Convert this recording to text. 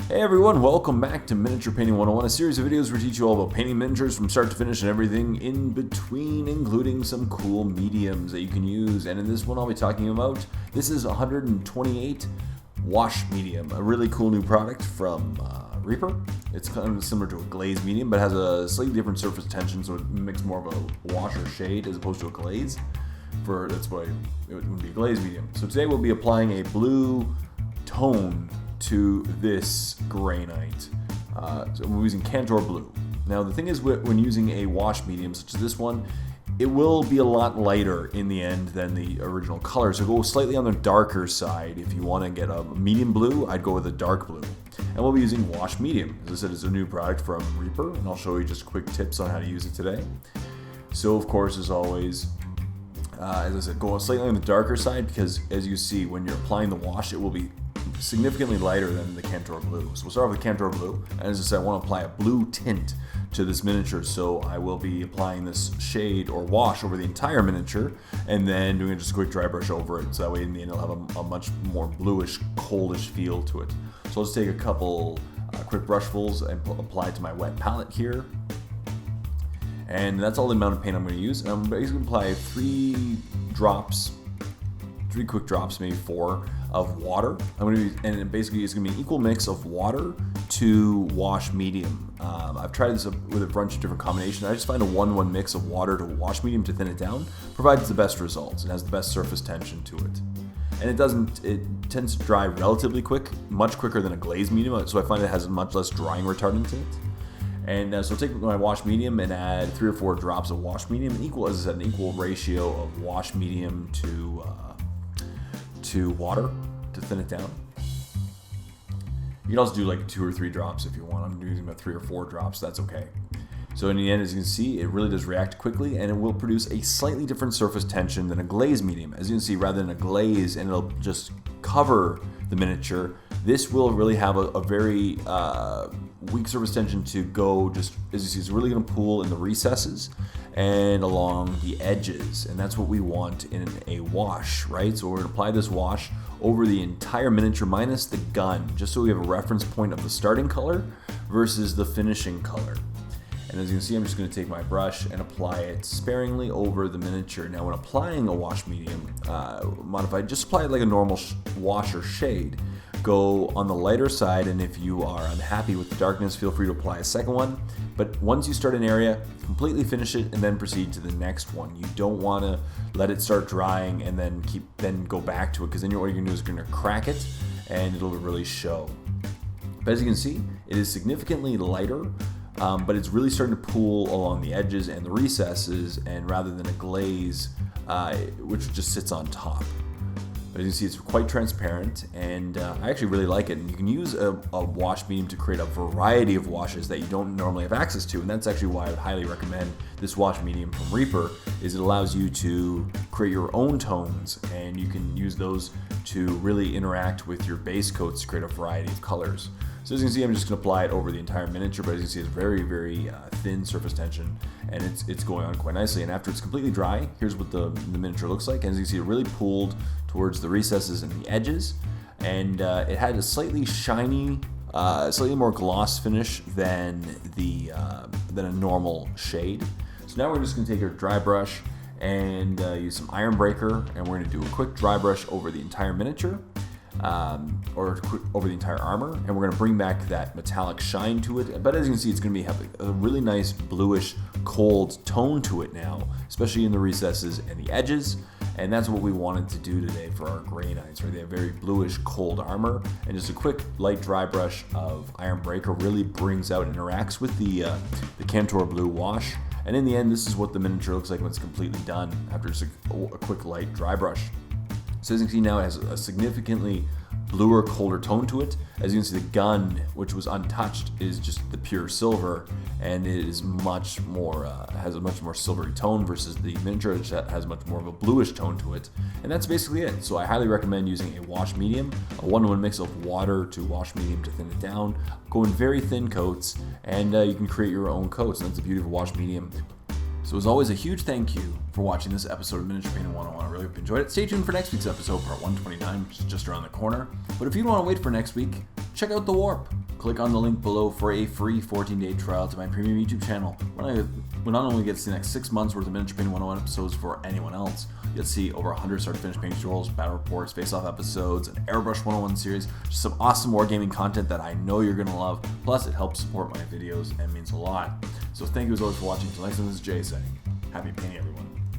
Hey everyone, welcome back to Miniature Painting 101, a series of videos where we teach you all about painting miniatures from start to finish and everything in between, including some cool mediums that you can use. And in this one I'll be talking about, this is 128 wash medium, a really cool new product from Reaper. It's kind of similar to a glaze medium, but has a slightly different surface tension, so it makes more of a wash or shade as opposed to a glaze. That's why it would be a glaze medium. So today we'll be applying a blue tone to this granite. So we're using Cantor Blue. Now the thing is, when using a wash medium such as this one, it will be a lot lighter in the end than the original color. So go slightly on the darker side. If you want to get a medium blue, I'd go with a dark blue. And we'll be using wash medium. As I said, it's a new product from Reaper, and I'll show you just quick tips on how to use it today. So of course, as always, as I said, go slightly on the darker side, because as you see, when you're applying the wash, it will be significantly lighter than the Cantor Blue. So we'll start with the Cantor Blue, and as I said, I want to apply a blue tint to this miniature, so I will be applying this shade or wash over the entire miniature, and then doing just a quick dry brush over it, so that way in the end it'll have a much more bluish, coldish feel to it. So I'll just take a couple quick brushfuls and apply it to my wet palette here. And that's all the amount of paint I'm going to use. And I'm basically going to apply three quick drops, maybe 4, of water. And basically it's going to be an equal mix of water to wash medium. I've tried this with a bunch of different combinations. I just find a 1-1 mix of water to wash medium to thin it down provides the best results and has the best surface tension to it. And it tends to dry relatively quick, much quicker than a glaze medium, so I find it has much less drying retardant to it. And so I'll take my wash medium and add 3 or 4 drops of wash medium, as I said, an equal ratio of wash medium to water to thin it down. You can also do like 2 or 3 drops if you want. I'm using about 3 or 4 drops, that's okay. So in the end, as you can see, it really does react quickly, and it will produce a slightly different surface tension than a glaze medium. As you can see, rather than a glaze and it'll just cover the miniature, this will really have a very weak surface tension to go, just as you see, it's really going to pool in the recesses and along the edges, and that's what we want in a wash, right? So we're going to apply this wash over the entire miniature minus the gun, just so we have a reference point of the starting color versus the finishing color. And as you can see, I'm just going to take my brush and apply it sparingly over the miniature. Now when applying a wash medium modified, just apply it like a normal wash or shade. Go on the lighter side, and if you are unhappy with the darkness, feel free to apply a second one. But once you start an area, completely finish it and then proceed to the next one. You don't want to let it start drying and then go back to it, because then what you're going to do is going to crack it and it'll really show. But as you can see, it is significantly lighter, but it's really starting to pool along the edges and the recesses, and rather than a glaze, which just sits on top. But as you can see, it's quite transparent, and I actually really like it. And you can use a wash medium to create a variety of washes that you don't normally have access to, and that's actually why I would highly recommend this wash medium from Reaper. Is it allows you to create your own tones, and you can use those to really interact with your base coats to create a variety of colors. So as you can see, I'm just going to apply it over the entire miniature, but as you can see, it's very, very thin surface tension, and it's going on quite nicely. And after it's completely dry, here's what the miniature looks like. And as you can see, it really pooled towards the recesses and the edges, and it had a slightly shiny, slightly more gloss finish than a normal shade. So now we're just going to take our dry brush and use some Iron Breaker, and we're going to do a quick dry brush over the entire miniature. Or over the entire armor, and we're going to bring back that metallic shine to it. But as you can see, it's going to have a really nice bluish, cold tone to it now, especially in the recesses and the edges. And that's what we wanted to do today for our gray knights, right? They have very bluish, cold armor, and just a quick light dry brush of Iron Breaker really brings out and interacts with the Cantor Blue wash. And in the end, this is what the miniature looks like when it's completely done after just a quick light dry brush. So as you can see now, it has a significantly bluer, colder tone to it. As you can see, the gun, which was untouched, is just the pure silver, and it is much more has a much more silvery tone versus the miniature, which has much more of a bluish tone to it. And that's basically it. So I highly recommend using a wash medium, a 1-to-1 mix of water to wash medium to thin it down. Go in very thin coats, and you can create your own coats. And that's the beauty of a wash medium. So as always, a huge thank you for watching this episode of Miniature Painting 101. I really hope you enjoyed it. Stay tuned for next week's episode, part 129, which is just around the corner. But if you don't want to wait for next week, check out The Warp. Click on the link below for a free 14-day trial to my premium YouTube channel. We'll not only get to see the next 6 months worth of Miniature Painting 101 episodes for anyone else, you'll see over 100 start to finish paint tutorials, battle reports, face-off episodes, an Airbrush 101 series, just some awesome wargaming content that I know you're going to love. Plus, it helps support my videos and means a lot. So thank you as always for watching. Until next time, this is Jay saying, happy painting, everyone.